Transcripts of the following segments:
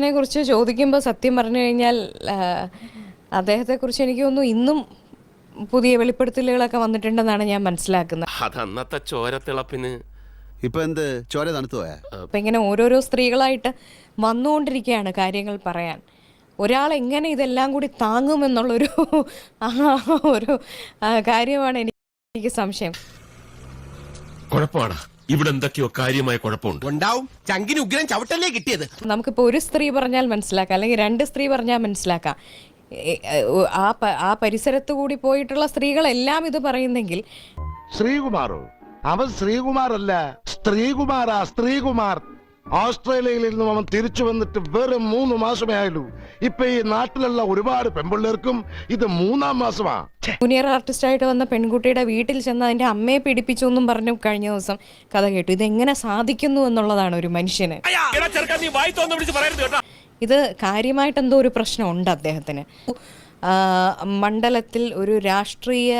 നെ കുറിച്ച് ചോദിക്കുമ്പോൾ സത്യം പറഞ്ഞു കഴിഞ്ഞാൽ അദ്ദേഹത്തെക്കുറിച്ച് എനിക്ക് തോന്നുന്നു ഇന്നും പുതിയ വെളിപ്പെടുത്തലുകളൊക്കെ വന്നിട്ടുണ്ടെന്നാണ് ഞാൻ മനസ്സിലാക്കുന്നത്. അതന്നത്തെ ചോരത്തിളപ്പിന് ഇപ്പൊ എന്ത് ചോര തണുത്തു പോയാ? അപ്പം ഇങ്ങനെ ഓരോരോ സ്ത്രീകളായിട്ട് വന്നുകൊണ്ടിരിക്കുകയാണ് കാര്യങ്ങൾ പറയാൻ. ഒരാൾ എങ്ങനെ ഇതെല്ലാം കൂടി താങ്ങുമെന്നുള്ളൊരു ഒരു കാര്യമാണ് എനിക്ക് സംശയം. കുഴപ്പമാണ്, ഇവിടെ എന്തൊക്കെയോ കാര്യമായ കുഴപ്പമുണ്ട്. ഉണ്ടാവും. ചങ്കിന് ഉഗ്രം ചവിട്ടല്ലേ കിട്ടിയത്. നമുക്കിപ്പോൾ ഒരു സ്ത്രീ പറഞ്ഞാൽ മനസ്സിലാക്കാം, അല്ലെങ്കിൽ രണ്ട് സ്ത്രീ പറഞ്ഞാൽ മനസ്സിലാക്കാം. ആ പരിസരത്ത് കൂടി പോയിട്ടുള്ള സ്ത്രീകളെല്ലാം ഇത് പറയുന്നെങ്കിൽ ശ്രീകുമാറോ? അവൻ ശ്രീകുമാർ അല്ല, സ്ത്രീകുമാറാ, സ്ത്രീകുമാർ. ഓസ്ട്രേലിയയിൽ നിന്നും അവൻ തിരിച്ചു വന്നിട്ട് വെറും 3 മാസമേ ആയുള്ളൂ. ഇപ്പൊ ഈ നാട്ടിലുള്ള ഒരുപാട് പെൺപിള്ളേർക്കും ഇത് 3-ാം മാസമാ. ജൂനിയർ ആർട്ടിസ്റ്റായിട്ട് വന്ന പെൺകുട്ടിയുടെ വീട്ടിൽ ചെന്ന് അതിന്റെ അമ്മയെ പീഡിപ്പിച്ചു എന്നും പറഞ്ഞു കഴിഞ്ഞ ദിവസം കഥ കേട്ടു. ഇതെങ്ങനെ സാധിക്കുന്നു എന്നുള്ളതാണ് ഒരു മനുഷ്യന്. ഇത് കാര്യമായിട്ട് എന്തോ ഒരു പ്രശ്നമുണ്ട് അദ്ദേഹത്തിന്. മണ്ഡലത്തിൽ ഒരു രാഷ്ട്രീയ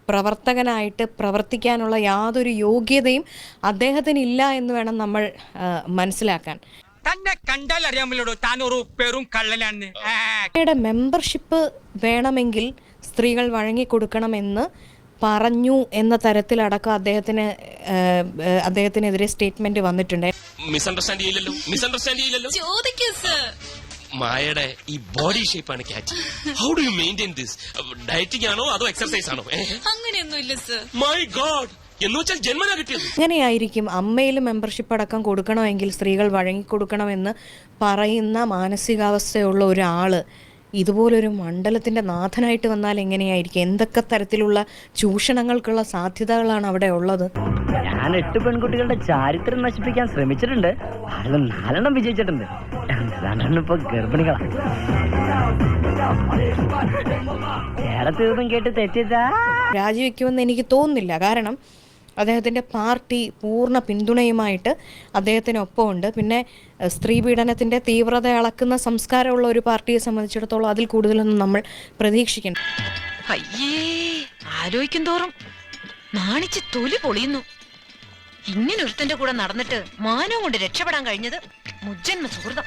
പ്രവർത്തകനായിട്ട് പ്രവർത്തിക്കാനുള്ള യാതൊരു യോഗ്യതയും അദ്ദേഹത്തിന് ഇല്ല എന്ന് വേണം നമ്മൾ മനസ്സിലാക്കാൻ. തന്നെ കണ്ടാൽ അറിയാമല്ലോ താൻ ഒരു പേരും കള്ളനാണ്. മെമ്പർഷിപ്പ് വേണമെങ്കിൽ സ്ത്രീകൾ വഴങ്ങിക്കൊടുക്കണമെന്ന് പറഞ്ഞു എന്ന തരത്തിലടക്കം അദ്ദേഹത്തിനെതിരെ സ്റ്റേറ്റ്മെന്റ് വന്നിട്ടുണ്ട്. മായയുടെ ഈ ബോഡി ഷേപ്പാണ് catch. How do you maintain this? Dieting ആണോ അതോ എക്സർസൈസ് ആണോ? അങ്ങനെയൊന്നുമില്ല സർ. മൈ ഗോഡ്, എന്ന് വെച്ചാൽ ജന്മനാ കിട്ടിയത്. അങ്ങനെയായിരിക്കും അമ്മയിൽ മെമ്പർഷിപ്പ് അടക്കം കൊടുക്കണമെങ്കിൽ സ്ത്രീകൾ വഴങ്ങിക്കൊടുക്കണമെന്ന് പറയുന്ന മാനസികാവസ്ഥയുള്ള ഒരാള് ഇതുപോലൊരു മണ്ഡലത്തിന്റെ നാഥനായിട്ട് വന്നാൽ എങ്ങനെയായിരിക്കും? എന്തൊക്കെ തരത്തിലുള്ള ചൂഷണങ്ങൾക്കുള്ള സാധ്യതകളാണ് അവിടെ ഉള്ളത്? ഞാൻ 8 പെൺകുട്ടികളുടെ ചാരിത്രം നശിപ്പിക്കാൻ ശ്രമിച്ചിട്ടുണ്ട്. അതിൽ 4 വിജയിച്ചിട്ടുണ്ട്. 2 ഇപ്പൊ ഗർഭിണികളാണ്. കേട്ട് തെറ്റിച്ചാ രാജിവെക്കുമെന്ന് എനിക്ക് തോന്നുന്നില്ല. കാരണം അദ്ദേഹത്തിൻ്റെ പാർട്ടി പൂർണ്ണ പിന്തുണയുമായിട്ട് അദ്ദേഹത്തിനൊപ്പമുണ്ട്. പിന്നെ സ്ത്രീ പീഡനത്തിൻ്റെ തീവ്രത അളക്കുന്ന സംസ്കാരമുള്ള ഒരു പാർട്ടിയെ സംബന്ധിച്ചിടത്തോളം അതിൽ കൂടുതലൊന്നും നമ്മൾ പ്രതീക്ഷിക്കണം. അയ്യേ, ആലോചിക്കും തോറും നാണിച്ച് തൊലി പൊളിയുന്നു. ഇങ്ങനെ ഒരുത്തന്റെ കൂടെ നടന്നിട്ട് മാനവും കൊണ്ട് രക്ഷപ്പെടാൻ കഴിഞ്ഞത് മുജ്ജന്മ സുഹൃതം.